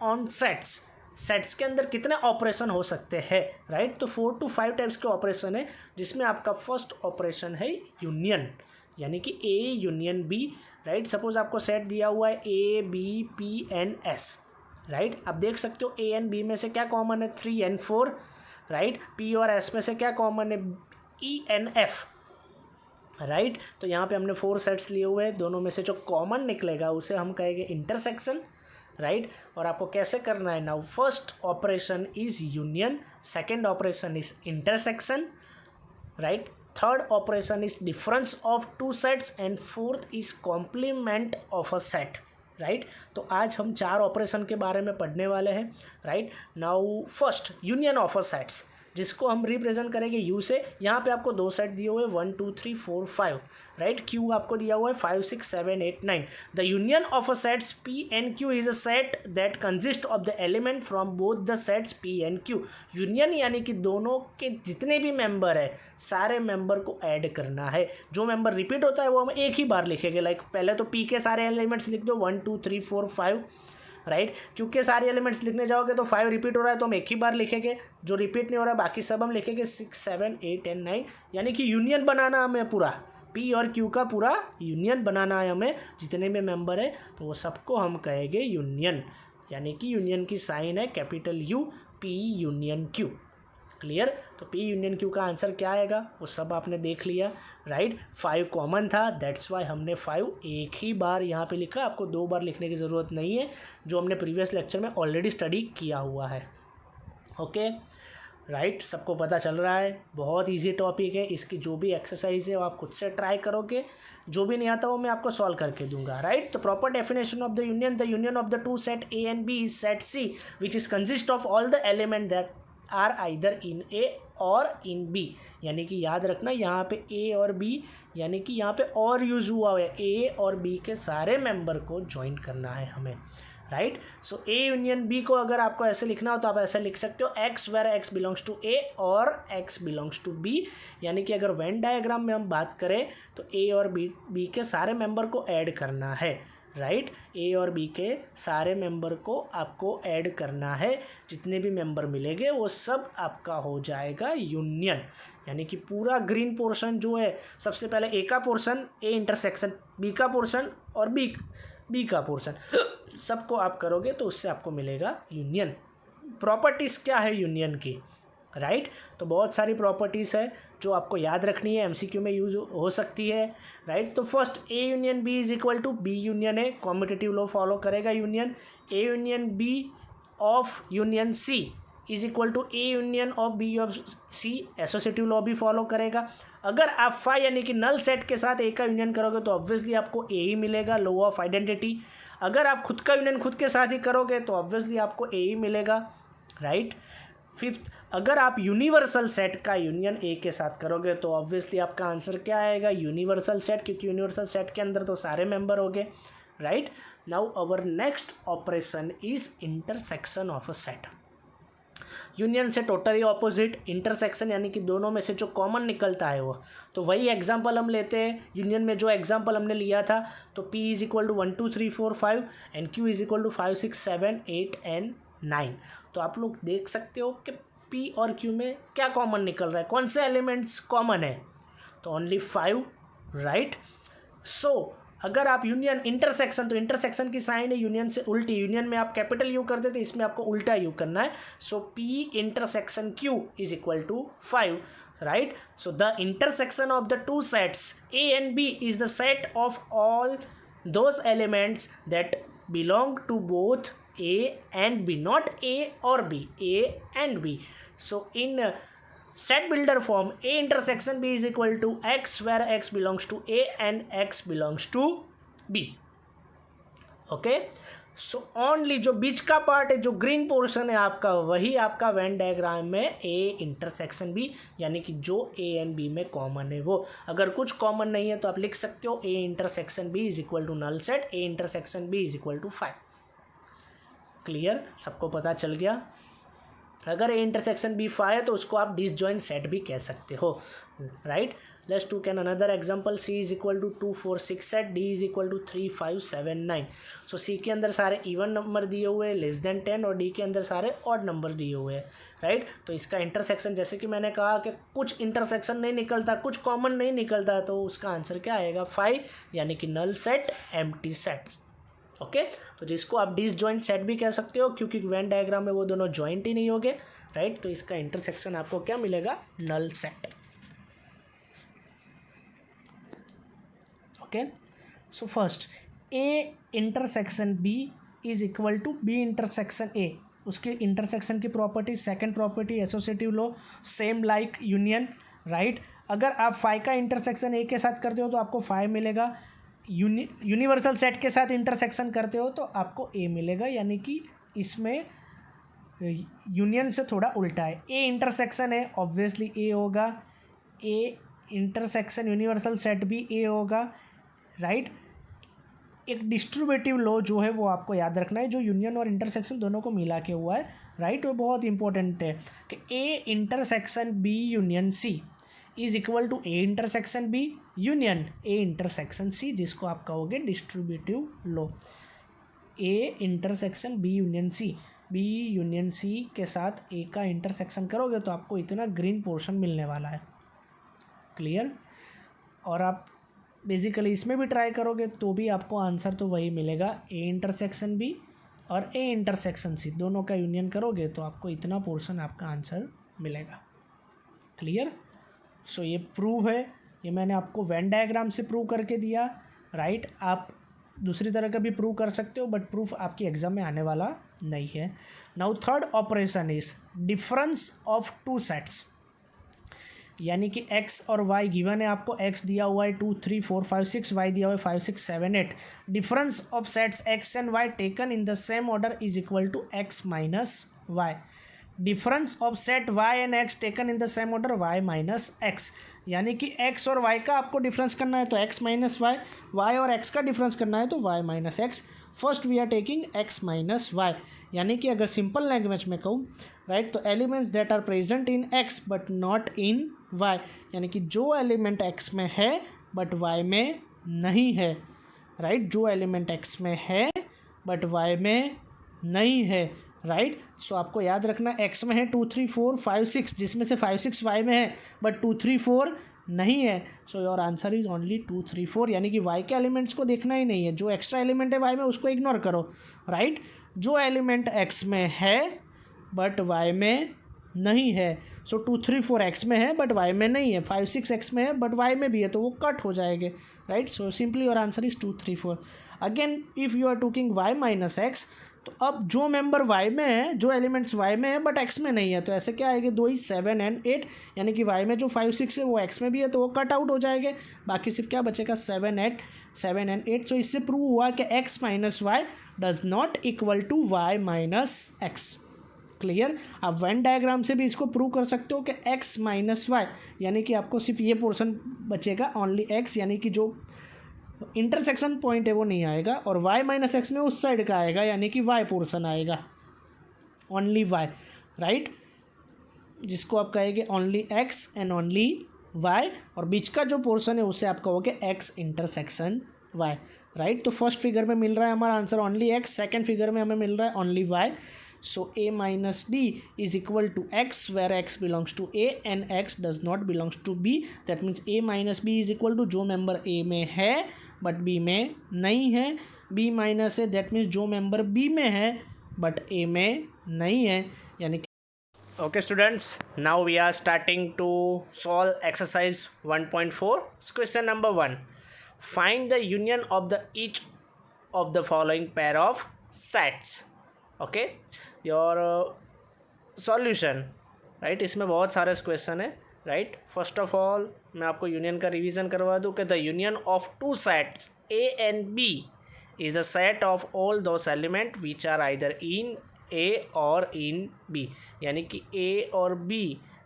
On sets, sets के अंदर कितने ऑपरेशन हो सकते हैं, राइट। तो 4 to 5 टाइप्स के ऑपरेशन है, जिसमें आपका फर्स्ट ऑपरेशन है यूनियन, यानी कि A union B, right. Suppose आपको सेट दिया हुआ है A B P N S, right. आप देख सकते हो ए एंड बी में से क्या कॉमन है, 3 and 4, राइट। पी और एस में से क्या कॉमन है, ई एन एफ, राइट। तो यहाँ पे हमने 4 सेट्स लिए हुए हैं, दोनों में से जो कॉमन निकलेगा उसे हम कहेंगे इंटरसेक्शन, राइट। और आपको कैसे करना है, now first operation is union, second operation is intersection, right. Third operation is difference of 2 sets and fourth is complement of a set, right. तो आज हम 4 ऑपरेशन के बारे में पढ़ने वाले हैं, right. Now first union of a sets, जिसको हम रिप्रेजेंट करेंगे यू से। यहाँ पे आपको 2 सेट दिए हुए 1 2 3 4 5, राइट। क्यू आपको दिया हुआ है 5 6 7 8 9। The union of a sets P and Q is a set that consist of the element from both the sets P and Q. Union यानी कि दोनों के जितने भी मेंबर है, सारे मेंबर को ऐड करना है। जो मेंबर रिपीट होता है वो हम एक ही बार लिखेंगे, लाइक पहले तो पी के सारे एलिमेंट्स लिख दो 1 2 3 4 5, राइट। क्योंकि सारे एलिमेंट्स लिखने जाओगे तो 5 रिपीट हो रहा है तो हम एक ही बार लिखेंगे, जो रिपीट नहीं हो रहा है बाकी सब हम लिखेंगे 6 7 8 and 9, यानी कि यूनियन बनाना हमें पूरा पी और क्यू का पूरा यूनियन बनाना है हमें, जितने भी मेंबर है तो वो सबको हम कहेंगे यूनियन, यानी कि यूनियन की साइन है capital you, P union Q. Clear. तो पी यूनियन क्यू का आंसर क्या आएगा वो सब आपने देख लिया, राइट। 5 कॉमन था, दैट्स वाई हमने 5 एक ही बार यहाँ पे लिखा, आपको 2 बार लिखने की ज़रूरत नहीं है, जो हमने प्रीवियस लेक्चर में ऑलरेडी स्टडी किया हुआ है। Okay, right. सबको पता चल रहा है, बहुत इजी टॉपिक है, इसकी जो भी एक्सरसाइज है वो आप खुद से ट्राई करोगे, जो भी नहीं आता वो मैं आपको सॉल्व करके दूंगा, राइट। तो proper definition of the union of the 2 set A and B is set C which is consist of all the element that are either in A or in B, यानी कि याद रखना यहाँ पे ए और बी, यानी कि यहाँ पे और यूज हुआ है, ए और बी के सारे मेंबर को ज्वाइन करना है हमें, right. So A union B को अगर आपको ऐसे लिखना हो तो आप ऐसे लिख सकते हो, x where x belongs to A or x belongs to B, यानी कि अगर वेन डायग्राम में हम बात करें तो ए और बी के सारे मेंबर को ऐड करना है, राइट। ए और बी के सारे मेंबर को आपको ऐड करना है, जितने भी मेंबर मिलेंगे वो सब आपका हो जाएगा यूनियन, यानी कि पूरा ग्रीन पोर्शन जो है, सबसे पहले ए का पोर्शन ए इंटरसेक्शन, बी का पोर्शन और बी का पोर्शन, सबको आप करोगे तो उससे आपको मिलेगा यूनियन। प्रॉपर्टीज़ क्या है यूनियन की, राइट। तो बहुत सारी प्रॉपर्टीज़ है जो आपको याद रखनी है, एमसीक्यू में यूज हो सकती है, राइट। तो first A union B is equal to B union A, competitive law follow करेगा union. A union B of union C is equal to A union of B of C, associative law भी follow करेगा। अगर आप phi यानी कि null set के साथ ए का यूनियन करोगे तो ऑब्वियसली आपको ए ही मिलेगा, लॉ ऑफ आइडेंटिटी। अगर आप खुद का यूनियन खुद के साथ ही करोगे तो ऑब्वियसली आपको ए ही मिलेगा, राइट। फिफ्थ, अगर आप यूनिवर्सल सेट का यूनियन ए के साथ करोगे तो ऑब्वियसली आपका आंसर क्या आएगा, यूनिवर्सल सेट, क्योंकि यूनिवर्सल सेट के अंदर तो सारे मेंबर हो गए, right. Now our next operation is intersection of a set. Union से टोटली ऑपोजिट, इंटरसेक्शन यानी कि दोनों में से जो कॉमन निकलता है वो, तो वही एग्जांपल हम लेते हैं। यूनियन में जो एग्जांपल हमने लिया था तो P is equal to 1 2 3 4 5 and Q is equal to 5 6 7 8 and 9। तो आप लोग देख सकते हो कि P और Q में क्या कॉमन निकल रहा है, कौन से एलिमेंट्स कॉमन है, तो ओनली 5, राइट। सो अगर आप यूनियन इंटरसेक्शन, तो इंटरसेक्शन की साइन है यूनियन से उल्टी, यूनियन में आप कैपिटल यू करते थे, इसमें आपको उल्टा यू करना है। So P intersection Q is equal to 5, right? So the intersection of the two sets A and B is the set of all those elements that belong to both A and B, not A or B, A and B. So in set builder form, A intersection B is equal to X, where X belongs to A and X belongs to B. Okay, so only जो बीच का part है, जो green portion है आपका, वही आपका Venn diagram में ए intersection B, यानी कि जो ए एंड बी में कॉमन है वो। अगर कुछ कॉमन नहीं है तो आप लिख सकते हो A intersection B is equal to null set, A intersection B is equal to 5। Clear, सबको पता चल गया। अगर ए इंटरसेक्शन बी 5 है तो उसको आप डिसजॉइंट सेट भी कह सकते हो, right. Let's to can another example, C is equal to 2 4 6 set, D is equal to 3 5 7 9। So C के अंदर सारे इवन नंबर दिए हुए हैं लेस देन 10 और D के अंदर सारे ऑड नंबर दिए हुए हैं, राइट। तो इसका इंटरसेक्शन, जैसे कि मैंने कहा कि कुछ इंटरसेक्शन नहीं निकलता, कुछ कॉमन नहीं निकलता, तो उसका आंसर क्या आएगा 5, यानी कि null set, empty sets. Okay, तो जिसको आप डिसजॉइंट सेट भी कह सकते हो, क्योंकि वेन डायग्राम में वो दोनों जॉइंट ही नहीं होंगे, राइट। तो इसका इंटरसेक्शन आपको क्या मिलेगा, null set. Okay, so first A intersection B is equal to B intersection A, उसके इंटरसेक्शन की property, second property associative law, same like union, right. अगर आप 5 का इंटरसेक्शन ए के साथ करते हो तो आपको 5 मिलेगा, यूनिवर्सल सेट के साथ इंटरसेक्शन करते हो तो आपको ए मिलेगा, यानी कि इसमें यूनियन से थोड़ा उल्टा है। ए इंटरसेक्शन है, ऑब्वियसली ए होगा, ए इंटरसेक्शन यूनिवर्सल सेट भी ए होगा, राइट। एक डिस्ट्रीब्यूटिव लॉ जो है वो आपको याद रखना है, जो यूनियन और इंटरसेक्शन दोनों को मिला के हुआ है, राइट। वो बहुत इंपॉर्टेंट है कि A intersection B union C is equal to A intersection B union A intersection C, जिसको आप कहोगे distributive law. A intersection B union C, B union C के साथ ए का इंटरसेक्शन करोगे तो आपको इतना ग्रीन पोर्शन मिलने वाला है, क्लियर। और आप बेसिकली इसमें भी ट्राई करोगे तो भी आपको आंसर तो वही मिलेगा, ए इंटरसेक्शन बी और ए इंटरसेक्शन सी दोनों का यूनियन करोगे तो आपको इतना पोर्शन आपका आंसर मिलेगा, क्लियर। सो ये प्रूव है, ये मैंने आपको वेन डायग्राम से प्रूव करके दिया, राइट। आप दूसरी तरह का भी प्रूव कर सकते हो, बट प्रूफ आपकी एग्जाम में आने वाला नहीं है। Now third operation is difference of two sets, यानी कि x और y गिवन है, आपको x दिया हुआ है 2 3 4 5 6, y दिया हुआ है 5 6 7 8। Difference of sets x and y taken in the same order is equal to x minus y. Difference of set y and x taken in the same order y minus x, यानी कि x और y का आपको difference करना है तो x minus y, y और x का डिफरेंस करना है तो y minus x। First we are taking x minus y, यानी कि अगर सिंपल लैंग्वेज में कहूँ, राइट, तो elements that are present in x but not in y, यानी कि जो एलिमेंट x में है बट y में नहीं है, राइट, जो एलिमेंट x में है बट y में नहीं है, राइट। सो आपको याद रखना x में है 2 3 4 5 6, जिसमें से 5 6 y में है बट 2 3 4 नहीं है। So your answer is only 2 3 4, यानी कि y के एलिमेंट्स को देखना ही नहीं है, जो एक्स्ट्रा एलिमेंट है y में उसको इग्नोर करो, राइट। जो एलिमेंट x में है बट y में नहीं है, सो 2 3 4 x में है बट y में नहीं है, 5 6 x में है बट y में भी है, तो वो कट हो जाएंगे, right. So simply your answer is 2 3 4। Again if you are taking y minus x, तो अब जो मेंबर y में है, जो एलिमेंट्स y में है बट x में नहीं है, तो ऐसे क्या आएंगे 2 ही 7 एंड 8, यानी कि y में जो 5 6 है वो x में भी है तो वो कट आउट हो जाएंगे, बाकी सिर्फ क्या बचेगा 7 एंड 8। सो इससे प्रूव हुआ कि x minus y does not equal to y minus x, clear. आप वेन डायग्राम से भी इसको प्रूव कर सकते हो कि x माइनस वाई, यानी कि आपको सिर्फ ये पोर्शन बचेगा ओनली x, यानी कि जो इंटरसेक्शन पॉइंट है वो नहीं आएगा, और y माइनस एक्स में उस साइड का आएगा, यानी कि y पोर्शन आएगा, ओनली y, राइट, जिसको आप कहेंगे only x and only y, और बीच का जो पोर्शन है उसे आप कहोगे x इंटरसेक्शन y, राइट। तो फर्स्ट फिगर में मिल रहा है हमारा answer only x, second figure में हमें मिल रहा है only y। So a minus b is equal to x where x belongs to a and x does not belongs to b, that means a minus b is equal to जो member a में है but b में नहीं है, b minus है that means जो member b में है बट a में नहीं है, यानी कि okay students, now we are starting to solve exercise 1.4। Question number 1, find the union of the each of the following pair of sets. Okay, your solution, right, इसमें बहुत सारे क्वेश्चन है, राइट। फर्स्ट ऑफ ऑल मैं आपको union का revision करवा दूँ कि the union of two sets a and b is the set of all those element which are either in a or in b, यानी कि a और b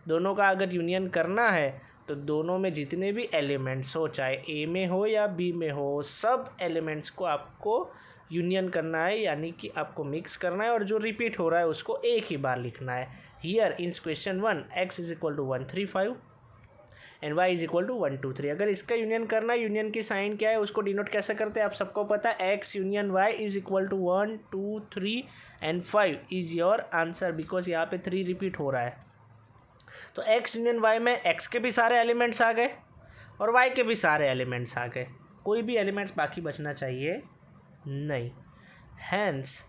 दोनों का अगर यूनियन करना है तो दोनों में जितने भी एलिमेंट्स हो, चाहे a में हो या b में हो, सब एलिमेंट्स को आपको यूनियन करना है, यानी कि आपको मिक्स करना है, और जो रिपीट हो रहा है उसको एक ही बार लिखना है। Here in question 1 x is equal to 1 3 5, and y is equal to 1 2 3। अगर इसका यूनियन करना है, यूनियन की साइन क्या है, उसको डिनोट कैसे करते हैं आप सबको पता है, x union y is equal to 1 2 3 and 5 is your answer, because यहाँ पे 3 रिपीट हो रहा है। तो एक्स यूनियन वाई में एक्स के भी सारे एलिमेंट्स आ गए और वाई के भी सारे एलिमेंट्स आ गए, कोई भी एलिमेंट्स बाकी बचना चाहिए नहीं। Hence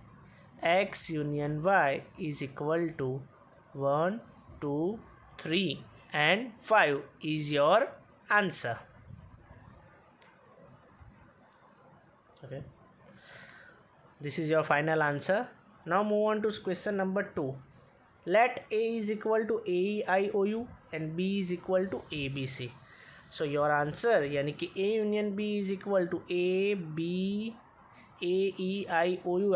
x union y is equal to 1 2 3 and 5 is your answer. Okay, this is your final answer. Now move on to question number 2. Let A is equal to AEIOU and B is equal to ABC. So your answer यानी कि A union B is equal to AEIOU।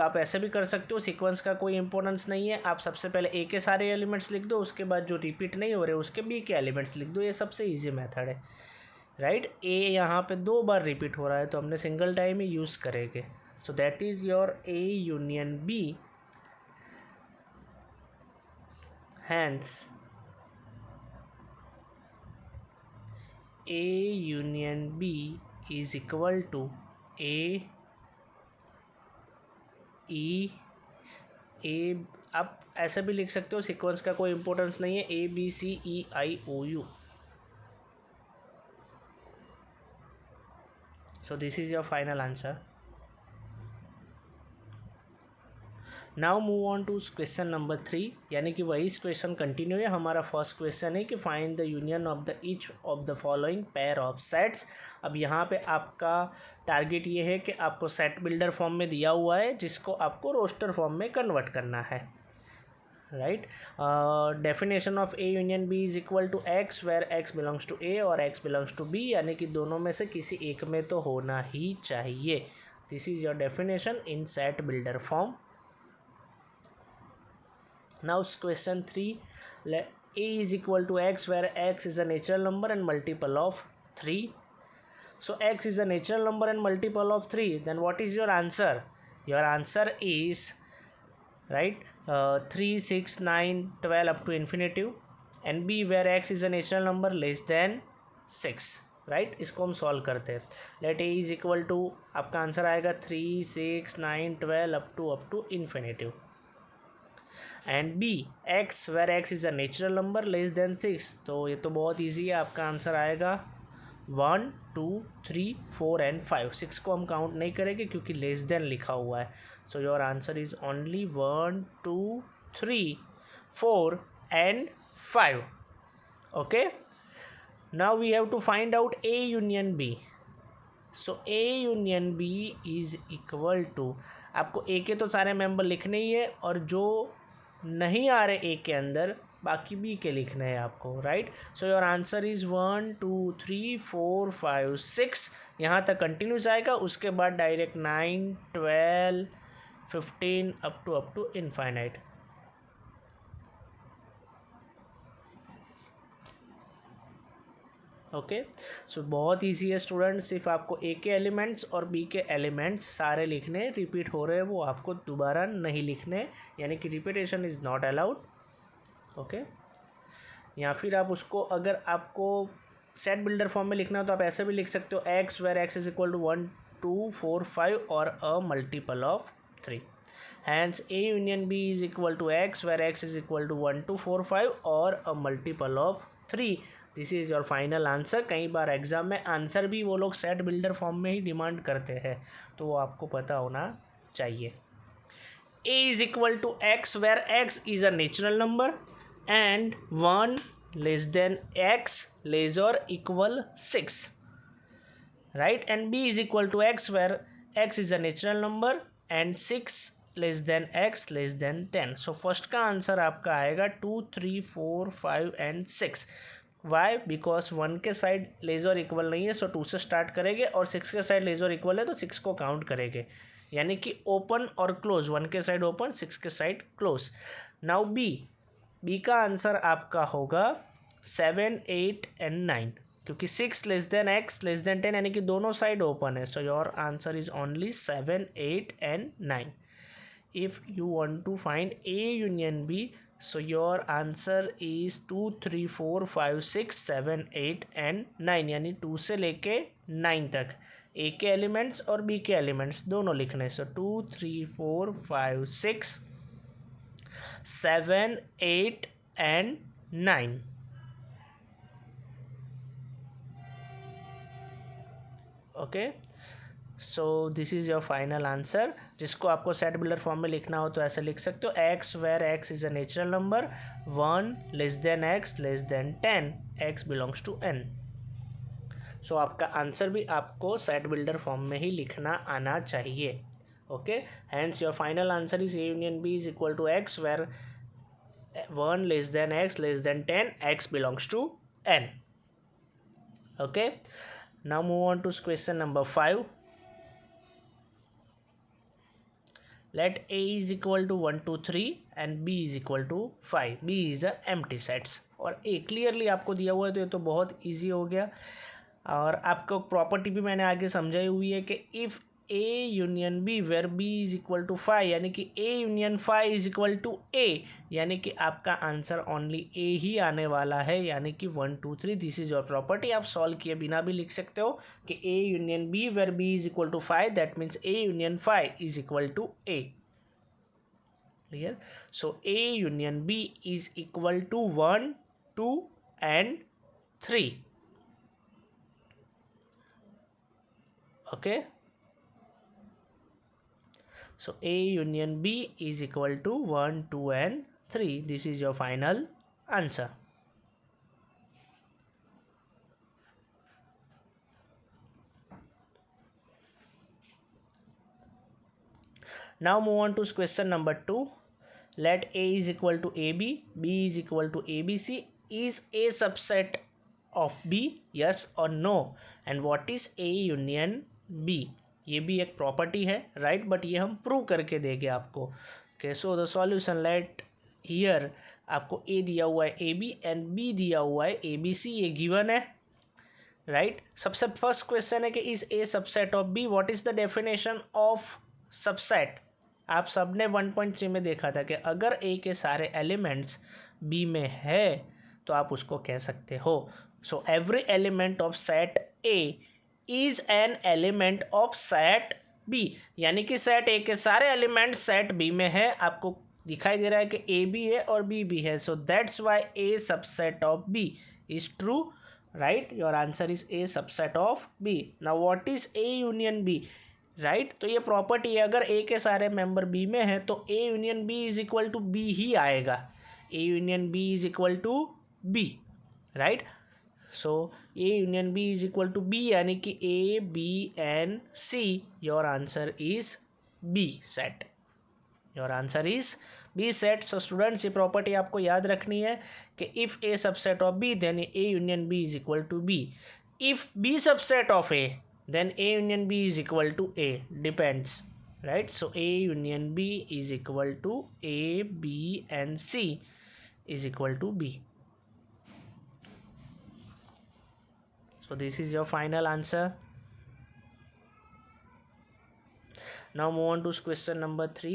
आप ऐसे भी कर सकते हो, sequence का कोई इंपॉर्टेंस नहीं है। आप सबसे पहले ए के सारे एलिमेंट्स लिख दो, उसके बाद जो रिपीट नहीं हो रहे उसके बी के एलिमेंट्स लिख दो, ये सबसे इजी मेथड है, राइट। ए यहाँ पे 2 बार रिपीट हो रहा है तो हमने सिंगल टाइम ही यूज़ करेंगे। So that is your A union B, hence A union B is equal to A आप ऐसे भी लिख सकते हो, सीक्वेंस का कोई इंपॉर्टेंस नहीं है, ABCEIOU। So this is your final answer. Now move on to question number 3, यानी कि वही क्वेश्चन कंटिन्यू है। हमारा फर्स्ट क्वेश्चन है कि find the union of the each of the following pair of sets. अब यहाँ पे आपका टारगेट ये है कि आपको सेट बिल्डर फॉर्म में दिया हुआ है, जिसको आपको रोस्टर फॉर्म में कन्वर्ट करना है, right. Definition of A union B is equal to x, where x belongs to A or x belongs to B, यानी कि दोनों में से किसी एक में तो होना ही चाहिए। This is your definition in set builder form. Now question 3, let A is equal to x where x is a natural number and multiple of 3. So x is a natural number and multiple of 3, then what is your answer? Your answer is, right, 3 6 9 12 up to infinitive, and B where x is a natural number less than 6, right. इसको हम solve करते हैं। Let A is equal to, आपका answer आएगा 3 6 9 12 up to infinitive, and B x where x is a natural number less than 6। तो ये तो बहुत ईजी है, आपका आंसर आएगा 1 2 3 4 एंड 5। 6 को हम काउंट नहीं करेंगे क्योंकि लेस देन लिखा हुआ है। So your answer is only 1 2 3 4 and 5। Okay, now we have to find out A union B. So A union B is equal to, आपको ए के तो सारे मेंबर लिखने ही है, और जो नहीं आ रहे ए के अंदर बाकी बी के लिखने हैं आपको, right. So your answer is 1 2 3 4 5 6, यहाँ तक कंटिन्यूस आएगा, उसके बाद direct 9 12 15 up to infinite. Okay, so बहुत ईजी है स्टूडेंट, सिर्फ आपको ए के एलिमेंट्स और बी के एलिमेंट्स सारे लिखने, रिपीट हो रहे हैं वो आपको दोबारा नहीं लिखने, यानी कि repetition is not allowed. Okay, या फिर आप उसको, अगर आपको सेट बिल्डर फॉर्म में लिखना हो तो आप ऐसे भी लिख सकते हो, x where x is equal to 1 2 4 5 और a multiple of 3। Hence A union B is equal to x where x is equal to 1 2 4 5 और a multiple of 3। This is your final answer. कई बार एग्जाम में answer भी वो लोग set builder form में ही demand करते हैं, तो वो आपको पता होना चाहिए। A is equal to x where x is a natural number and 1 less than x less or equal 6, right. And B is equal to x where x is a natural number and 6 less than x less than 10। So first का answer आपका आएगा 2 3 4 5 and 6। Y? Because 1 के side lace or equal नहीं है, सो 2 से start करेंगे, और 6 के साइड लेस और इक्वल है तो 6 को काउंट करेंगे, यानी कि ओपन और क्लोज, 1 के साइड ओपन 6 के साइड क्लोज। नाउ बी का आंसर आपका होगा 7 8 एंड 9, क्योंकि 6 less than x less than 10, यानी कि दोनों साइड ओपन है। So your answer is only 7 8 and 9। If you want to find A union B, so your answer is 2 3 4 5 6 7 8 and 9, यानी 2 से लेके 9 तक ए के एलिमेंट्स और बी के एलिमेंट्स दोनों लिखने। सो 2 3 4 5 6 7 8 and 9। Okay, so this is your final answer. जिसको आपको सेट बिल्डर फॉर्म में लिखना हो तो ऐसे लिख सकते हो, x where x is a natural number, 1 less than x less than 10, x belongs to N. So आपका आंसर भी आपको सेट बिल्डर फॉर्म में ही लिखना आना चाहिए। Okay, hence your final answer is A union B is equal to x where 1 less than x less than 10, x belongs to N. Okay, now move on to question number 5. Let a is equal to 1 2 3 and b is equal to 5. b is a empty sets और a clearly आपको दिया हुआ है, तो ये तो बहुत easy हो गया। और आपको प्रॉपर्टी भी मैंने आगे समझाई हुई है कि if A union B where B is equal to 5, यानी कि A union 5 is equal to A, यानी कि आपका आंसर ओनली ए ही आने वाला है, यानी कि 1 2 3। This is your property. आप सॉल्व किए बिना भी लिख सकते हो कि A union B where B is equal to 5, that means A union 5 is equal to A. Clear? So A union B is equal to 1 2 and 3। Okay, so A union B is equal to 1 2 and 3. This is your final answer. Now move on to question number 2. Let A is equal to AB, B is equal to ABC. Is A subset of B? Yes or no? And what is A union B? ये भी एक property है, right, but ये हम prove करके देंगे आपको। Okay, so the solution, let here आपको ए दिया हुआ है ए बी एंड बी दिया हुआ है ए बी सी, ये गिवन है, राइट। सबसे फर्स्ट क्वेश्चन है कि is A subset of B, what is the definition of subset. आप सब ने 1.3 में देखा था कि अगर ए के सारे एलिमेंट्स बी में है तो आप उसको कह सकते हो। So every element of set A is an element of set B, यानी कि सेट ए के सारे एलिमेंट सेट बी में है। आपको दिखाई दे रहा है कि ए भी है और बी भी है, so that's why A subset of B is true, right. Your answer is A subset of B. Now what is A union B, right. तो ये प्रॉपर्टी है, अगर ए के सारे मेंबर बी में है तो A union B is equal to B ही आएगा। A union B is equal to B, right. So A union B is equal to B, यानी कि A B and C. Your answer is B set. Your answer is B set. So students, ये property आपको याद रखनी है कि if A subset of B then A union B is equal to B. If B subset of A then A union B is equal to A, depends, right? So A union B is equal to A, B and C is equal to B. So this is your final answer. Now move on to question number 3.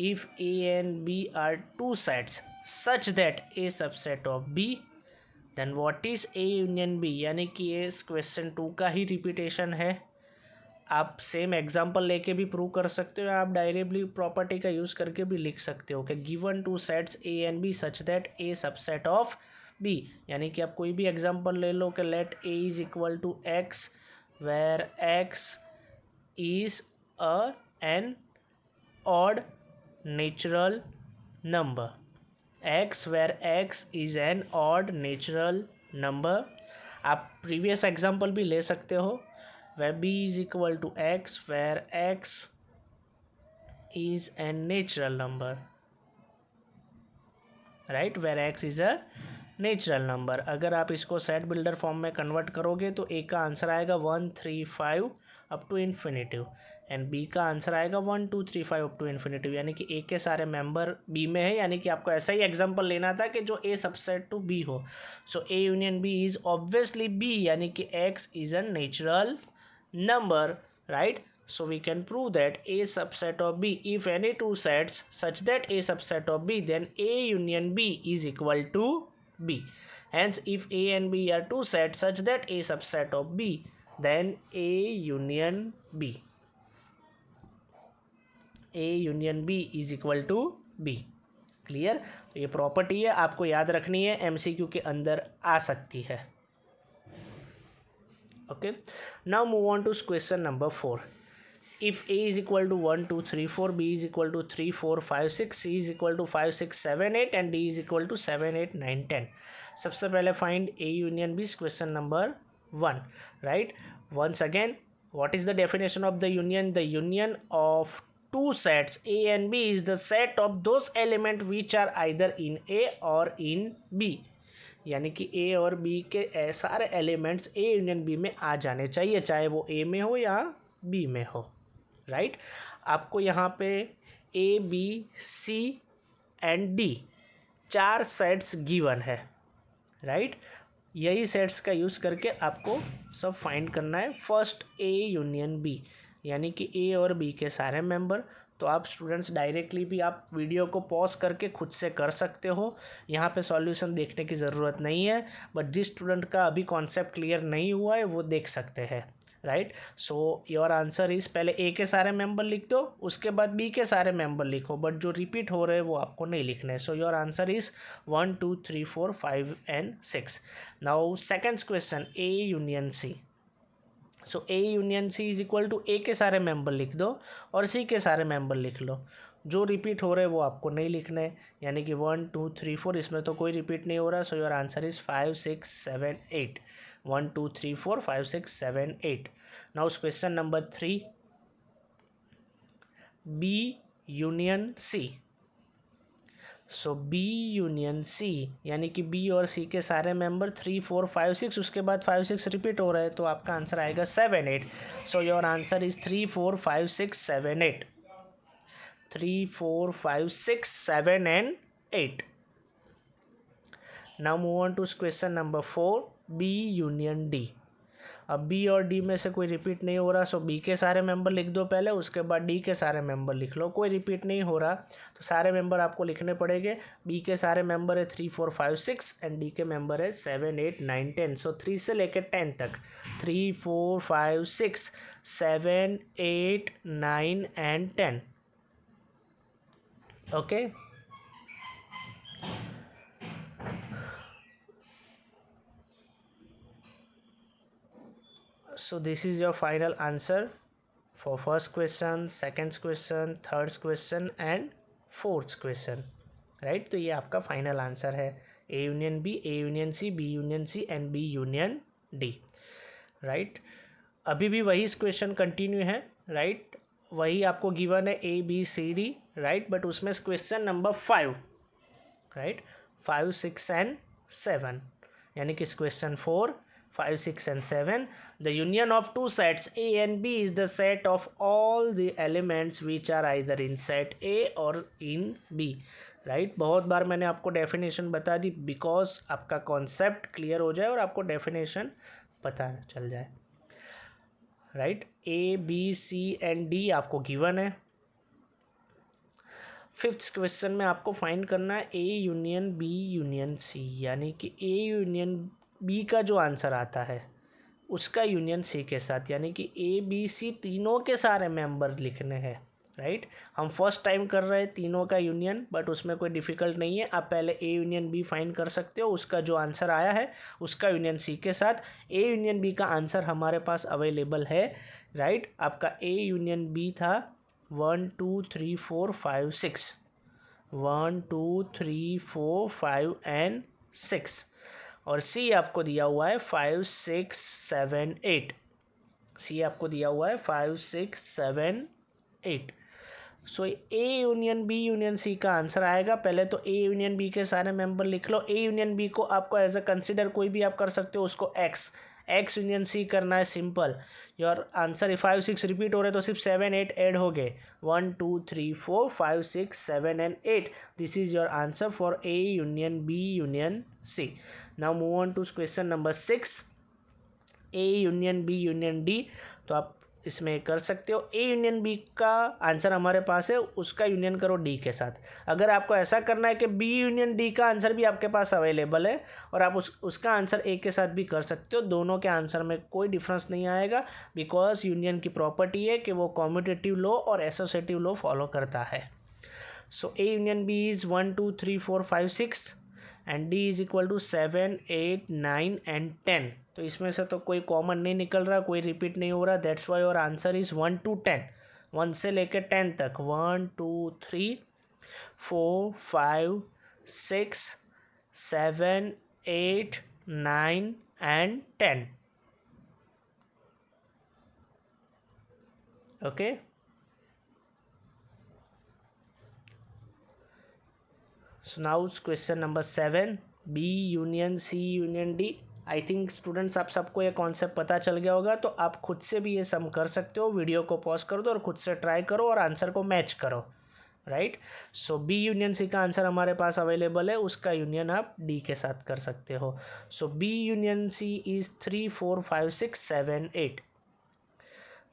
If A and B are two sets such that A subset of B, then what is A union B, यानी कि ये question 2 का ही repetition है। आप same example लेके भी prove कर सकते हो, आप डायरेक्टली प्रॉपर्टी का यूज़ करके भी लिख सकते हो कि given two sets A and B such that A subset of B, यानी कि आप कोई भी एग्जांपल ले लो कि let A is equal to x where x is an odd natural number, x where x is an odd natural number। आप previous example भी ले सकते हो where b is equal to x where x is a natural number, right, where x is a natural number. अगर आप इसको set builder form में convert करोगे तो ए का आंसर आएगा 1 3 5 up to infinitive and B का आंसर आएगा 1 2 3 5 अप टू इन्फिनिटिव, यानी कि ए के सारे मेंबर बी में है। यानी कि आपको ऐसा ही एग्जांपल लेना था कि जो ए सबसेट टू बी हो। So A union B is obviously B, यानी कि x is a natural number, right. So we can prove that A subset of B, if any two sets such that A subset of B, then A union B is equal to B. Hence, if A and B are two sets such that A subset of B, then A union B. A union B is equal to B. Clear? तो ये property है, आपको याद रखनी है, MCQ के अंदर आ सकती है. Okay. Now move on to question number 4. If A is equal to 1, 2, 3, 4, B is equal to 3, 4, 5, 6, C is equal to 5, 6, 7, 8 and D is equal to 7, 8, 9, 10. सबसे पहले find A union B is question number 1. Right? Once again, what is the definition of the union? The union of two sets A and B is the set of those elements which are either in A or in B. यानी कि ए और B के सारे elements ए union B में आ जाने चाहिए, चाहे वो ए में हो या बी में हो. राइट? आपको यहाँ पे A B C and D 4 sets given है. राइट? यही सेट्स का यूज़ करके आपको सब फाइंड करना है. फर्स्ट ए यूनियन बी यानी कि ए और बी के सारे मेंबर. तो आप स्टूडेंट्स डायरेक्टली भी आप वीडियो को पॉज करके खुद से कर सकते हो, यहाँ पे सॉल्यूशन देखने की ज़रूरत नहीं है. बट जिस स्टूडेंट का अभी कॉन्सेप्ट क्लियर नहीं हुआ है वो देख सकते हैं. Right? So your answer is, पहले ए के सारे मेंबर लिख दो, उसके बाद बी के सारे मेंबर लिखो, बट जो रिपीट हो रहे हैं वो आपको नहीं लिखने. So your answer is 1, 2, 3, 4, 5 and 6. Now second question, A union C. So A union C is equal to A के सारे मेंबर लिख दो और सी के सारे मेंबर लिख लो. जो रिपीट हो रहे हैं वो आपको नहीं लिखने, यानी कि 1, 2, 3, 4 इसमें तो कोई रिपीट नहीं हो रहा. सो your answer is 5, 6, 7, 8. 1, 2, 3, 4, 5, 6, 7, 8. Now question number 3, B union C. So B union C यानी कि बी और सी के सारे मेंबर 3, 4, 5, 6, उसके बाद 5, 6 रिपीट हो रहा है, तो आपका आंसर आएगा 7, 8. सो your answer is 3, 4, 5, 6, 7, 8. 3, 4, 5, 6, 7 and 8. Now move on to question number 4, B union D. अब बी और डी में से कोई रिपीट नहीं हो रहा, सो बी के सारे मेंबर लिख दो पहले, उसके बाद डी के सारे मेंबर लिख लो. कोई रिपीट नहीं हो रहा तो सारे मेंबर आपको लिखने पड़ेंगे. बी के सारे मेंबर है 3, 4, 5, 6 एंड डी के मेंबर है 7, 8, 9, 10. सो 3 से लेकर 10 तक, 3, 4, 5, 6, 7, 8, 9 and 10. Okay. So this is your final answer for first question, second question, third question and fourth question. Right? तो ये आपका फाइनल आंसर है. A union B, A union C, B union C and B union D. Right? अभी भी वही question continue है. Right? वही आपको गिवन है A B C D. Right? But उसमें क्वेश्चन नंबर 5. राइट? 5, 6 एंड 7 यानी कि question 4, 5, 6 and 7. The union of two sets A and B is the set of all the elements which are either in set A or in B. Right? बहुत बार मैंने आपको definition बता दी, because आपका concept clear हो जाए और आपको डेफिनेशन पता चल जाए. Right? A B C and D आपको गिवन है. फिफ्थ क्वेश्चन में आपको फाइंड करना है A union B union C, यानी कि ए यूनियन बी का जो आंसर आता है उसका यूनियन सी के साथ, यानी कि ए बी सी तीनों के सारे मेंबर लिखने हैं. राइट? हम फर्स्ट टाइम कर रहे हैं तीनों का यूनियन, बट उसमें कोई डिफ़िकल्ट नहीं है. आप पहले ए यूनियन बी फाइंड कर सकते हो, उसका जो आंसर आया है उसका यूनियन सी के साथ. ए यूनियन बी का आंसर हमारे पास अवेलेबल है. राइट? आपका ए यूनियन बी था 1, 2, 3, 4, 5, 6. 1, 2, 3, 4, 5 एंड 6. और सी आपको दिया हुआ है 5, 6, 7, 8. सी आपको दिया हुआ है 5, 6, 7, 8. So A union B union C का आंसर आएगा. पहले तो ए यूनियन बी के सारे मेंबर लिख लो. ए यूनियन बी को आपको एज अ कंसिडर कोई भी आप कर सकते हो, उसको एक्स यूनियन सी करना है, सिंपल. योर आंसर 5, 6 रिपीट हो रहे तो सिर्फ 7, 8 ऐड हो गए. 1, 2, 3, 4, 5, 6, 7 and 8. This is your answer for A union B union C. Now move on to question number 6, A union B union D. तो आप इसमें कर सकते हो। ए यूनियन बी का आंसर हमारे पास है, उसका यूनियन करो डी के साथ। अगर आपको ऐसा करना है कि बी यूनियन डी का आंसर भी आपके पास अवेलेबल है और आप उसका आंसर ए के साथ भी कर सकते हो, दोनों के आंसर में कोई डिफरेंस नहीं आएगा, बिकॉज यूनियन की प्रॉपर्टी है कि वो कॉम्यूटेटिव लॉ और एसोसिएटिव लॉ फॉलो करता है। So A union B is 1 2 3 4 5 6 and D is equal to 7 8 9 and 10। तो इसमें से तो कोई कॉमन नहीं निकल रहा, कोई रिपीट नहीं हो रहा, दैट्स वाई और आंसर इज 1 to 10, 1 से लेकर 10 तक, 1 2 3 4 5 6 7 8 9 and 10। Okay, so now it's question number 7, B union C union D। I think students आप सबको ये कॉन्सेप्ट पता चल गया होगा, तो आप खुद से भी ये सम कर सकते हो। वीडियो को पॉज कर दो और खुद से ट्राई करो और आंसर को मैच करो, राइट। सो B यूनियन C का आंसर हमारे पास अवेलेबल है, उसका यूनियन आप D के साथ कर सकते हो। सो B union C is 3 4 5 6 7 8,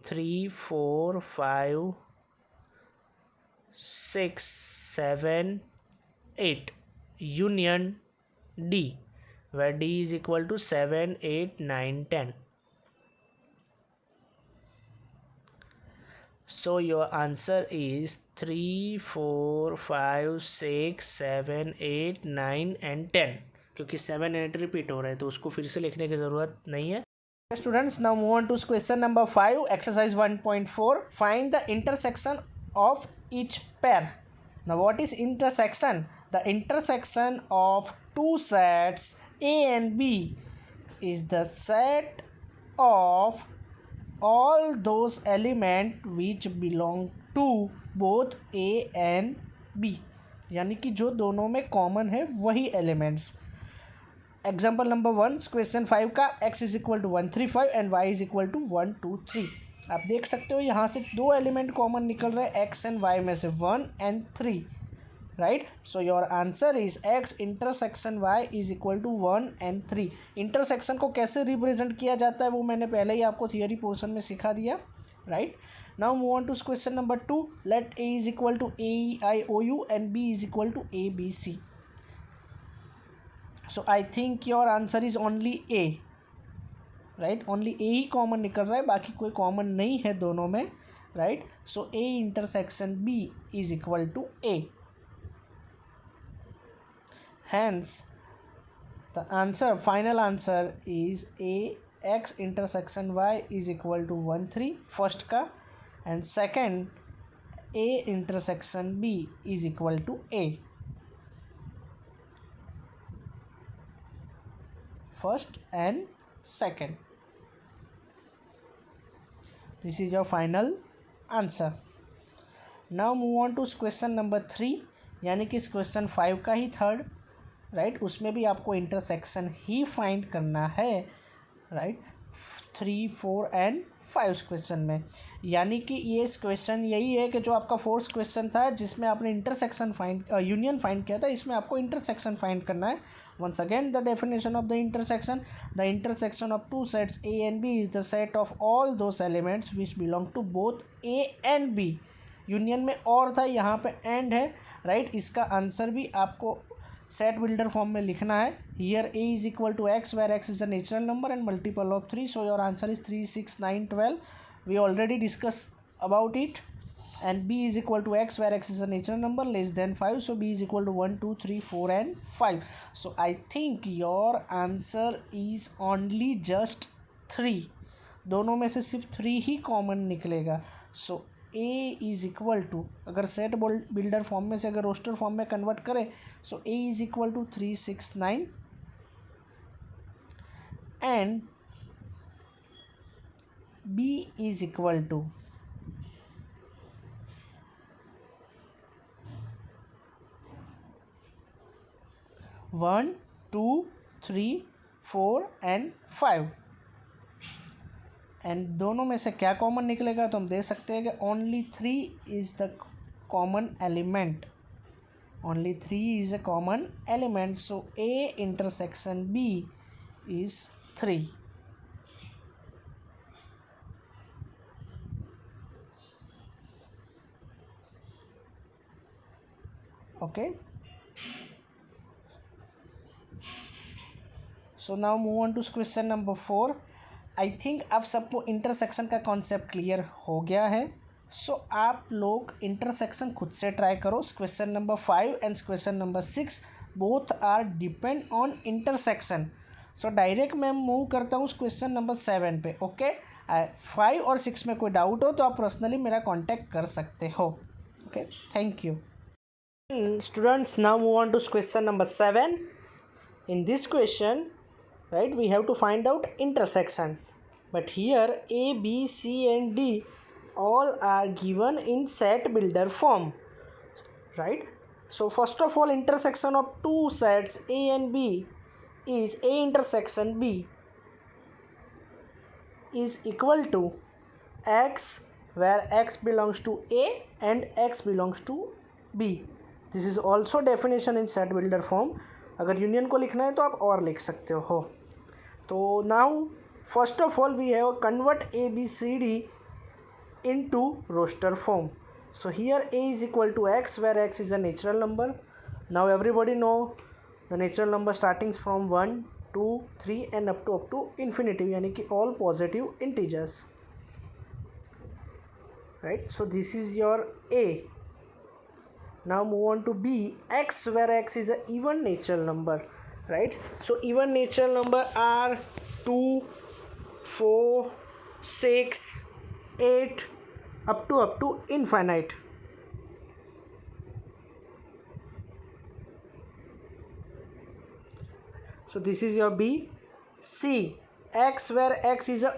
3 4 5 6 7 8 union D, where D is equal to 7 8 9 10. So your answer is 3 4 5 6 7 8 9 and 10, क्योंकि 7 8 रिपीट हो रहे हैं तो उसको फिर से लिखने की ज़रूरत नहीं है। Students, now move on to question number 5, exercise 1.4. Find the intersection of each pair. Now what is intersection? The intersection of two sets A and B is the set of all those elements which belong to both A and B, यानी कि जो दोनों में common है वही elements. Example number 1 question 5 का x is equal to 1 3 5 and y is equal to 1 2 3। आप देख सकते हो यहाँ से दो एलिमेंट कॉमन निकल रहे हैं x एंड y में से 1 and 3, right. So your answer is x intersection y is equal to 1 and 3। Intersection को कैसे रिप्रेजेंट किया जाता है वो मैंने पहले ही आपको थियोरी पोर्शन में सिखा दिया, right. Now move on to question number 2, let a is equal to AEIOU and b is equal to ABC। So I think your answer is only A, right. Only A ही common निकल रहा है, बाकी कोई common नहीं है दोनों में, right. So A intersection B is equal to A। Hence, the answer, final answer is A, x intersection y is equal to 1 3 first का, and second A intersection B is equal to A, first and second. This is your final answer. Now move on to question number 3, यानी कि इस question 5 का ही third, right. उसमें भी आपको intersection ही find करना है, राइट। 3 4 एंड 5 क्वेश्चन में, यानी कि ये क्वेश्चन यही है कि जो आपका फोर्थ क्वेश्चन था जिसमें आपने इंटरसेक्शन फाइंड यूनियन फाइंड किया था, इसमें आपको इंटरसेक्शन फाइंड करना है। Once again the definition of the intersection of two sets A and B is the set of all those elements which belong to both A and B। Union में और था, यहाँ पे एंड है, right. इसका answer भी आपको set builder form में लिखना है। Here A is equal to x, where x is the natural number and multiple of 3, so your answer is 3 6 9 12। We already discuss about it. And B is equal to x, where x is the natural number less than 5, so B is equal to 1 2 3 4 and 5। So I think your answer is only just 3। दोनों में से सिर्फ 3 ही common निकलेगा। So A is equal to, अगर set builder form में से अगर रोस्टर फॉर्म में कन्वर्ट करें, so A is equal to 3 6 9 and B is equal to 1 2 3 4 and 5। And दोनों में से क्या कॉमन निकलेगा, तो हम देख सकते हैं कि only 3 is the common element, only 3 is a common element. So A intersection B is 3। Okay, so now move on to question number 4. I think आप सबको इंटरसेक्शन का कॉन्सेप्ट क्लियर हो गया है. सो आप लोग इंटरसेक्शन खुद से ट्राई करो. Question number 5 and question number 6 both are depend on intersection. So direct मैं मूव करता हूँ क्वेश्चन नंबर 7 पे. ओके, 5 और 6 में कोई डाउट हो तो आप पर्सनली मेरा कांटेक्ट कर सकते हो. Okay, thank you. Students, now move on to question number 7. In this question, right, we have to find out intersection. But here A, B, C and D all are given in set builder form, right? So first of all, intersection of two sets A and B is A intersection B is equal to X, where X belongs to A and X belongs to B. This is also definition in set builder form. अगर union को लिखना है तो आप और लिख सकते हो. तो now first of all we have convert A B C D into roster form. So here A is equal to X, where X is a natural number. Now everybody know the natural number starting from 1, 2, 3 and up to infinity, यानी कि all positive integers, right? So this is your A. Now move on to B, X, where X is a even natural number, right? So even natural number are 2, 4, 6, 8 up to infinite. So this is your B. C, X, where X is a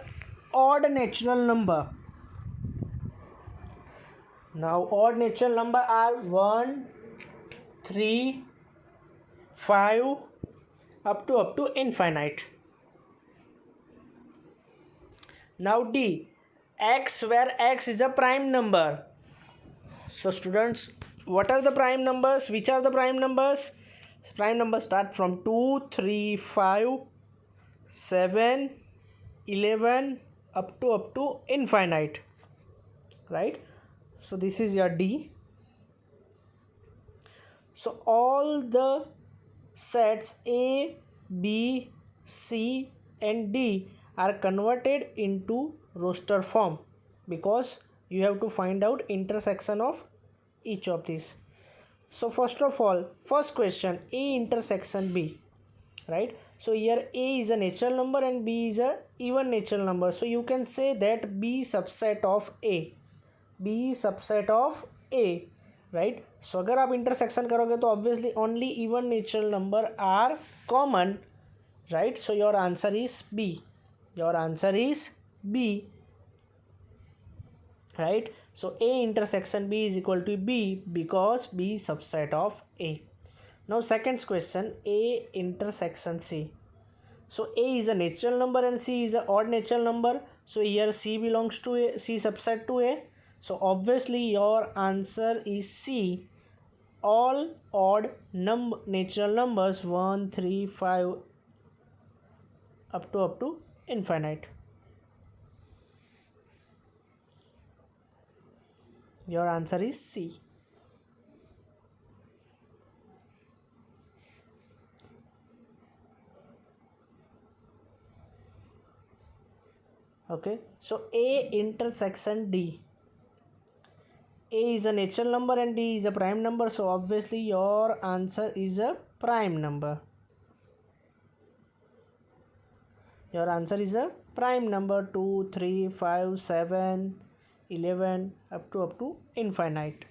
odd natural number. Now odd natural number are 1, 3, 5 up to infinite. Now D, X, where X is a prime number. So students, what are the prime numbers? Which are the prime numbers? Prime numbers start from 2, 3, 5, 7, 11 up to infinite, right? So this is your D. So all the sets A, B, C and D are converted into roster form because you have to find out intersection of each of these. So first of all, first question, A intersection B, right? So here A is a natural number and B is a even natural number. So you can say that B subset of A, B subset of A, right? So अगर आप intersection करोगे तो obviously only even natural number are common, right? So your answer is B. Your answer is B, right? So A intersection B is equal to B because B is subset of A. Now second question, A intersection C. So A is a natural number and C is an odd natural number. So here C belongs to A, C subset to A. So obviously your answer is C. All odd natural numbers 1, 3, 5 up to infinite. Your answer is C. Okay, so A intersection D. A is a natural number and D is a prime number, so obviously your answer is a prime number. Your answer is a prime number 2, 3, 5, 7, 11 up to infinite.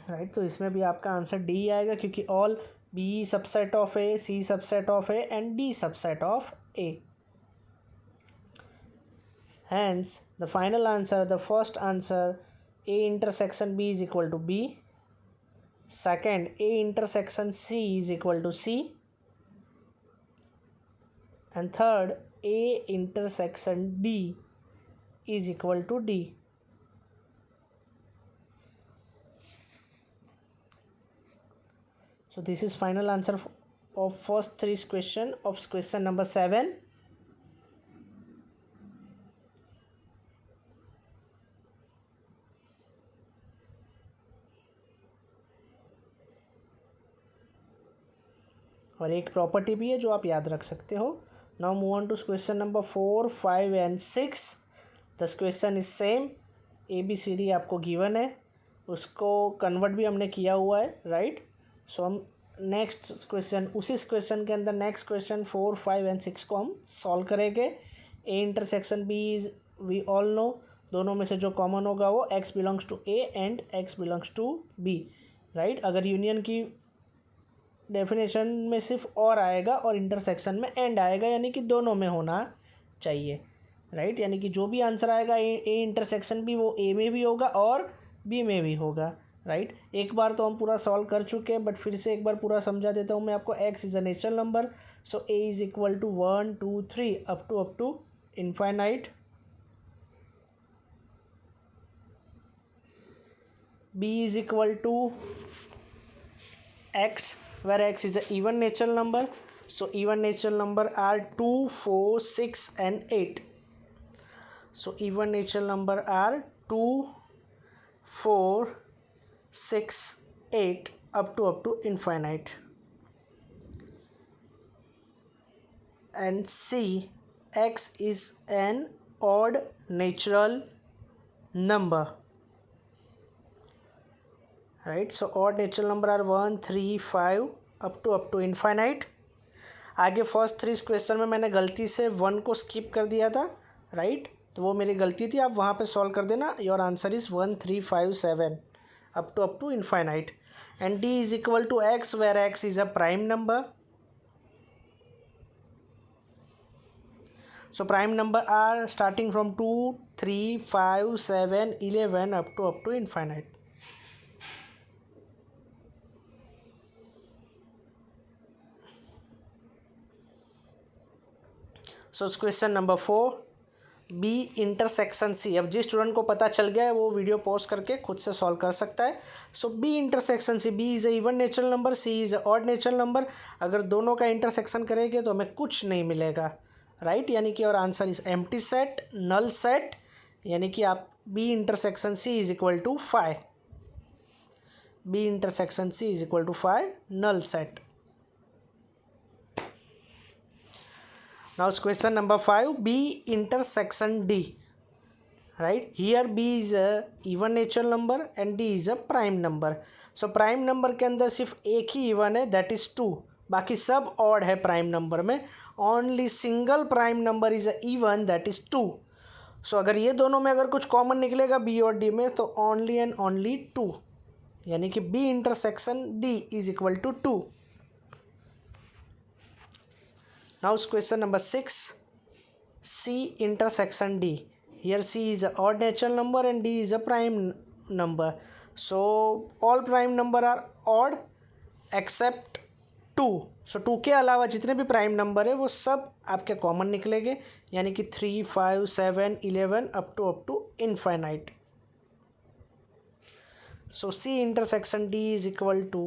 Right, तो इसमें भी आपका answer D आएगा क्योंकि all B subset of A, C subset of A and D subset of A. Hence, the final answer, the first answer, A intersection B is equal to B. Second, A intersection C is equal to C. And third, A intersection D is equal to D. So this is final answer of first three question of question number 7. और एक property भी है जो आप याद रख सकते हो। Now move on to question number 4, 5 and 6। This question is same, ABCD आपको गिवन है, उसको कन्वर्ट भी हमने किया हुआ है, राइट। सो हम नेक्स्ट क्वेश्चन, उसी क्वेश्चन के अंदर नेक्स्ट क्वेश्चन 4, 5 एंड 6 को हम सॉल्व करेंगे। A intersection B is we all know, दोनों में से जो कॉमन होगा वो x belongs to A and x belongs to B, right. अगर यूनियन की डेफिनेशन में सिर्फ और आएगा और इंटरसेक्शन में एंड आएगा, यानी कि दोनों में होना चाहिए, राइट। यानी कि जो भी आंसर आएगा ए इंटरसेक्शन भी वो A में भी होगा और B में भी होगा, राइट। एक बार तो हम पूरा सॉल्व कर चुके हैं, बट फिर से एक बार पूरा समझा देता हूँ मैं आपको। x is a natural number, so A is equal to 1 2 3 up to infinite. B is equal to x, where x is an even natural number. So even natural number are 2, 4, 6 and 8. So even natural number are 2, 4, 6, 8 up to infinite. And C, x is an odd natural number. Right. So odd natural number are 1, 3, 5 up to infinite. आगे first 3 क्वेश्चन में मैंने गलती से 1 को skip कर दिया था, राइट। तो वो मेरी गलती थी, आप वहाँ पे सॉल्व कर देना। Your answer is 1, 3, 5, 7 up to infinite. And D is equal to x, where x is a prime number. So prime number are starting from 2, 3, 5, 7, 11 up to infinite. So question number 4, B intersection C। अब जिस student को पता चल गया है वो video pause करके खुद से सॉल्व कर सकता है। सो B intersection C, B is a even natural number, C is a odd natural number. अगर दोनों का इंटरसेक्शन करेंगे तो हमें कुछ नहीं मिलेगा, राइट। यानी कि और answer is empty set, null set. यानी कि आप B intersection C is equal to 5, B intersection C is equal to 5 null set. Now question number 5, B intersection D, right. Here B is a even natural number and D is a prime number. So prime number के अंदर सिर्फ एक ही even है, that is 2, बाकी सब odd है prime number में। Only single prime number is a even, that is 2. So अगर ये दोनों में अगर कुछ common निकलेगा B और D में, तो only and only 2, यानी कि B intersection D is equal to 2. Now question number 6, C intersection D. Here C is a odd natural number and D is a prime number. So all prime number are odd except 2. So 2 के अलावा जितने भी prime number है वो सब आपके common निकलेंगे, यानी कि 3, 5, 7, 11 up to infinite. So C intersection D is equal to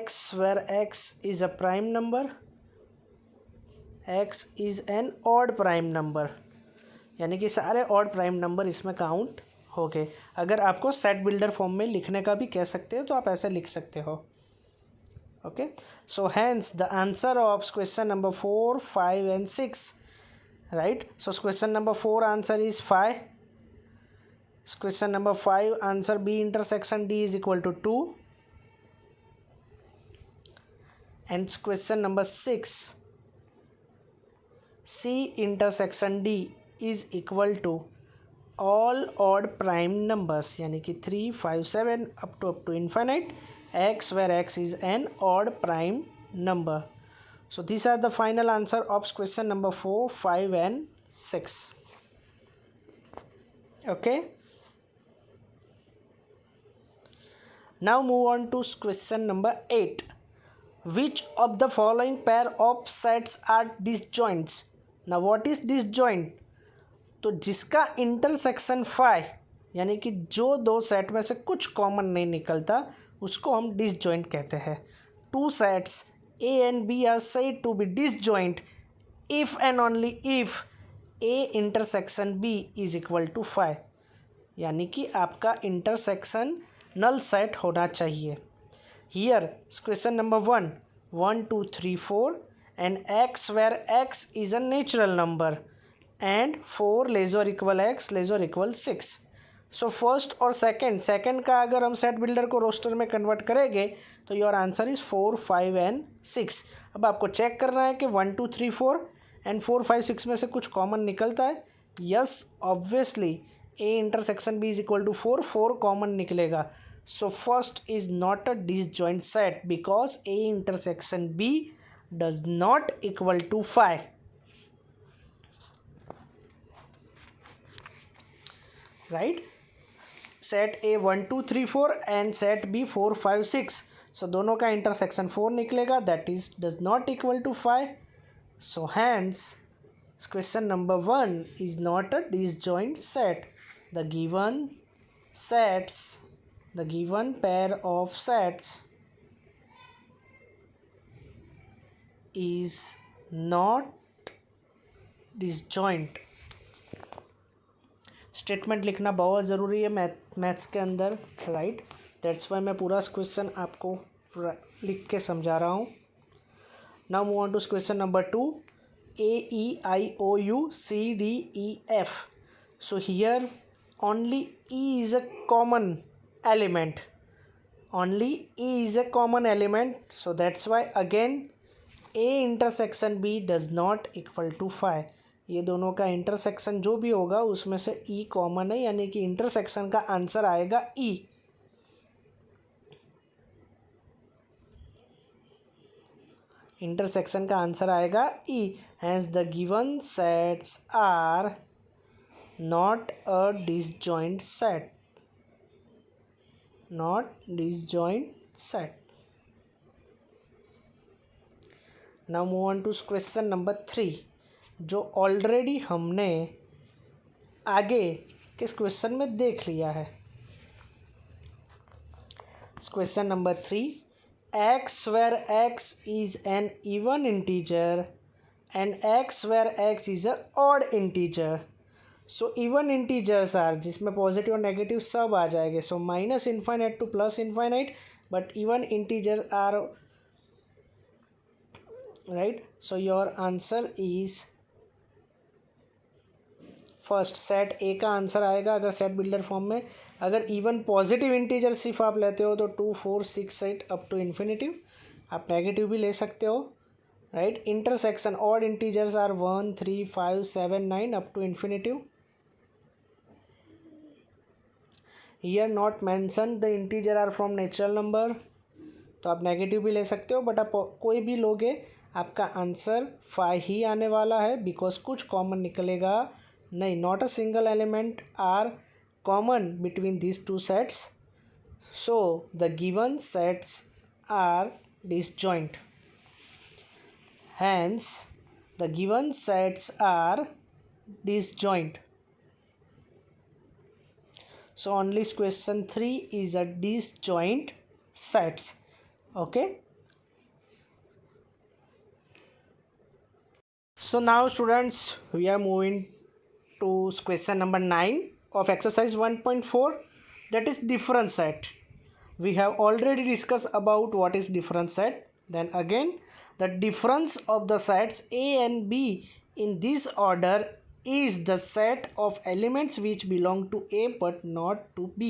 x, where x is a prime number, x is an odd prime number, यानी कि सारे ऑड प्राइम नंबर इसमें काउंट हो गए। अगर आपको सेट बिल्डर फॉर्म में लिखने का भी कह सकते हो तो आप ऐसे लिख सकते हो, okay. So hence the answer of question number 4, 5 and 6, right. So question number 4 answer is 5, question number 5 answer B intersection D is equal to 2, and question number 6 C intersection D is equal to all odd prime numbers, यानी कि 3, 5, 7 up to infinite, x, where x is an odd prime number. So these are the final answer of question number 4, 5 and 6. Okay. Now move on to question number 8. Which of the following pair of sets are disjoints? Now what is disjoint? तो जिसका intersection 5, यानी कि जो दो set में से कुछ common नहीं निकलता, उसको हम डिसजॉइंट कहते हैं। 2 sets A and B are said to be disjoint if and only if A intersection B is equal to 5, यानी कि आपका इंटरसेक्शन नल सेट होना चाहिए। Here question number 1, 1 2 3 4 and x where x is a natural number and 4 less or equal x less or equal 6. So first और second का अगर हम set builder को रोस्टर में कन्वर्ट करेंगे तो योर आंसर इज़ 4 5 एंड 6. अब आपको चेक करना है कि 1 2 3 4 एंड 4 5 6 में से कुछ कॉमन निकलता है. Yes obviously A intersection B is equal to 4 4 common निकलेगा. So first is not a disjoint set because A intersection B does not equal to 5. Right. Set A 1 2 3 4 and set B 4 5 6. So दोनों का intersection 4 निकलेगा. That is does not equal to 5. So hence question number 1 is not a disjoint set. The given pair of sets is not disjoint. Statement लिखना बहुत ज़रूरी है maths के अंदर. Right. That's why मैं पूरा क्वेश्चन आपको लिख के समझा रहा हूँ. Now move on to question number 2. AEIOU CDEF. So here only E is a common element. Only E is a common element. So that's why again A intersection B does not equal to 5. ये दोनों का intersection जो भी होगा उसमें से E common है, यानी कि इंटरसेक्शन का आंसर आएगा E. इंटरसेक्शन का आंसर आएगा E. Hence the given sets are not a disjoint set. Not disjoint set. Now move on to question number 3, जो ऑलरेडी हमने आगे किस क्वेश्चन में देख लिया है. Question number 3. x where x is an even integer and x where x is a odd integer. So even integers are, जिसमें positive और नेगेटिव सब आ जाएंगे. So minus infinite to plus infinite, but even integer are. Right. So your answer is first set A का answer आएगा अगर set builder form में. अगर इवन पॉजिटिव इंटीजर सिर्फ आप लेते हो तो 2 4 6 8 अप टू इन्फिनिटिव. आप नेगेटिव भी ले सकते हो. Right. Intersection odd integers are 1 3 5 7 9 up to infinitive. Here not mention the integer are from natural number. तो आप नेगेटिव भी ले सकते हो, बट आप कोई भी लोगे आपका आंसर 5 ही आने वाला है बिकॉज कुछ कॉमन निकलेगा नहीं. Not a single element are common between this two sets. So the given sets are disjoint. Hence the given sets are disjoint. So only question 3 is a disjoint sets. Okay. So now students, we are moving to question number 9 of exercise 1.4, that is difference set. We have already discussed about what is difference set. Then again, the difference of the sets A and B in this order is the set of elements which belong to A but not to B.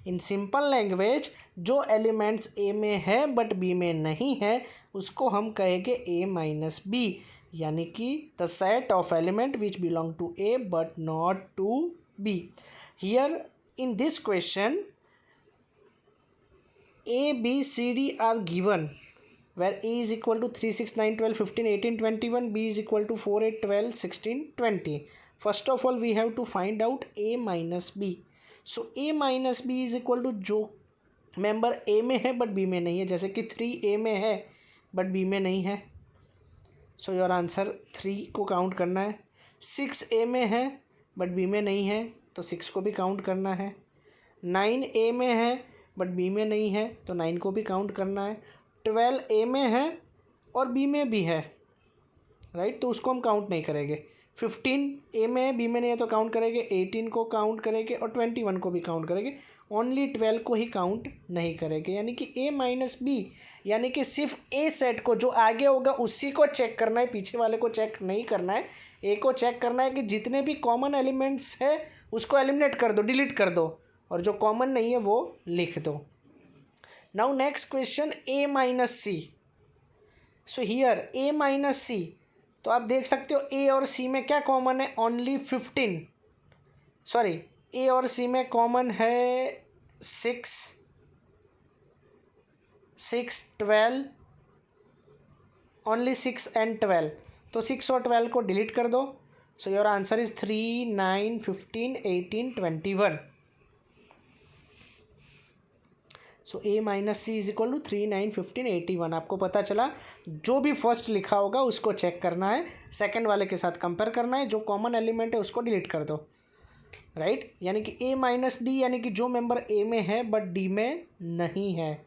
in simple language, जो elements A में है but B में नहीं है उसको हम कहेंगे A minus B, यानी कि the set of element which belong to A but not to B. Here in this question A, B, C, D are given where A is equal to 3 6 9 12 15 18 21, B is equal to 4 8 12 16 20. First of all we have to find out A minus B. So A minus B is equal to जो member A में है but B में नहीं है, जैसे कि 3 A में है बट B में नहीं है. सो योर आंसर 3 को काउंट करना है. 6 A में है बट B में नहीं है तो 6 को भी काउंट करना है. 9 A में है बट B में नहीं है तो 9 को भी काउंट करना है. 12 A में है और B में भी है, राइट, तो उसको हम काउंट नहीं करेंगे. 15 ए में है, बी में नहीं है तो काउंट करेंगे, 18 को काउंट करेंगे और 21 को भी काउंट करेंगे, ओनली 12 को ही काउंट नहीं करेंगे। यानी कि ए माइनस बी, यानी कि सिर्फ ए सेट को जो आगे होगा उसी को चेक करना है, पीछे वाले को चेक नहीं करना है। ए को चेक करना है कि जितने भी कॉमन एलिमेंट्स है उसको एलिमिनेट कर दो, डिलीट कर दो, और जो कॉमन नहीं है वो लिख दो। Now next question, A minus C. So here A minus C, तो आप देख सकते हो ए और सी में क्या कॉमन है, ओनली 15, सॉरी ए और सी में कॉमन है 6, 12, ओनली 6 एंड 12, तो 6 और 12 को डिलीट कर दो। So your answer is 3, 9, 15, 18, 21। So A minus C is equal to 3, 9, 15, 81। आपको पता चला, जो भी फर्स्ट लिखा होगा उसको चेक करना है, सेकंड वाले के साथ कंपेयर करना है, जो कॉमन एलिमेंट है उसको डिलीट कर दो, राइट। यानी कि ए माइनस डी, यानी कि जो मेंबर ए में है बट डी में नहीं है,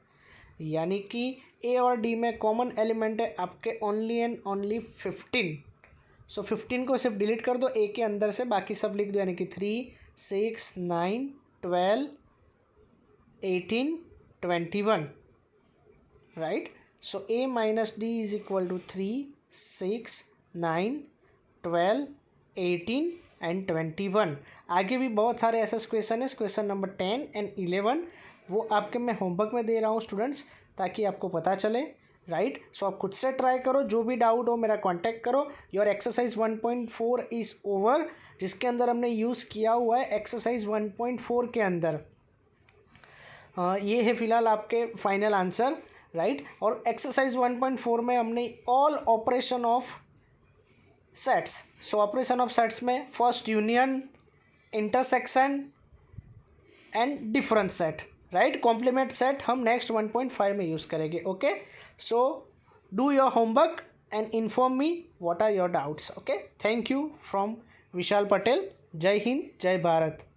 यानी कि ए और डी में कॉमन एलिमेंट है आपके ओनली एंड ओनली 15। सो 15 को सिर्फ डिलीट कर दो, ए के अंदर से बाकी सब लिख दो, यानी कि 3, 6, 9, 12, 18, 21, right. So A minus D is equal to 3, 6, 9, 12, 18 and 21। आगे भी बहुत सारे ऐसे क्वेश्चन है, क्वेश्चन नंबर 10 एंड 11 वो आपके मैं होमवर्क में दे रहा हूँ स्टूडेंट्स, ताकि आपको पता चले, राइट। सो आप खुद से ट्राई करो, जो भी डाउट हो मेरा कांटेक्ट करो। योर एक्सरसाइज 1.4 इज़ ओवर, जिसके अंदर हमने यूज़ किया हुआ है एक्सरसाइज 1.4 के अंदर ये है फिलहाल आपके फाइनल आंसर, राइट। और एक्सरसाइज 1.4 में हमने all operation of sets, so operation of sets में first union, intersection and difference set, right. Complement set हम नेक्स्ट 1.5 में यूज़ करेंगे, okay. So do your homework and inform me what are your doubts, okay. Thank you from Vishal Patel. जय हिंद, जय भारत।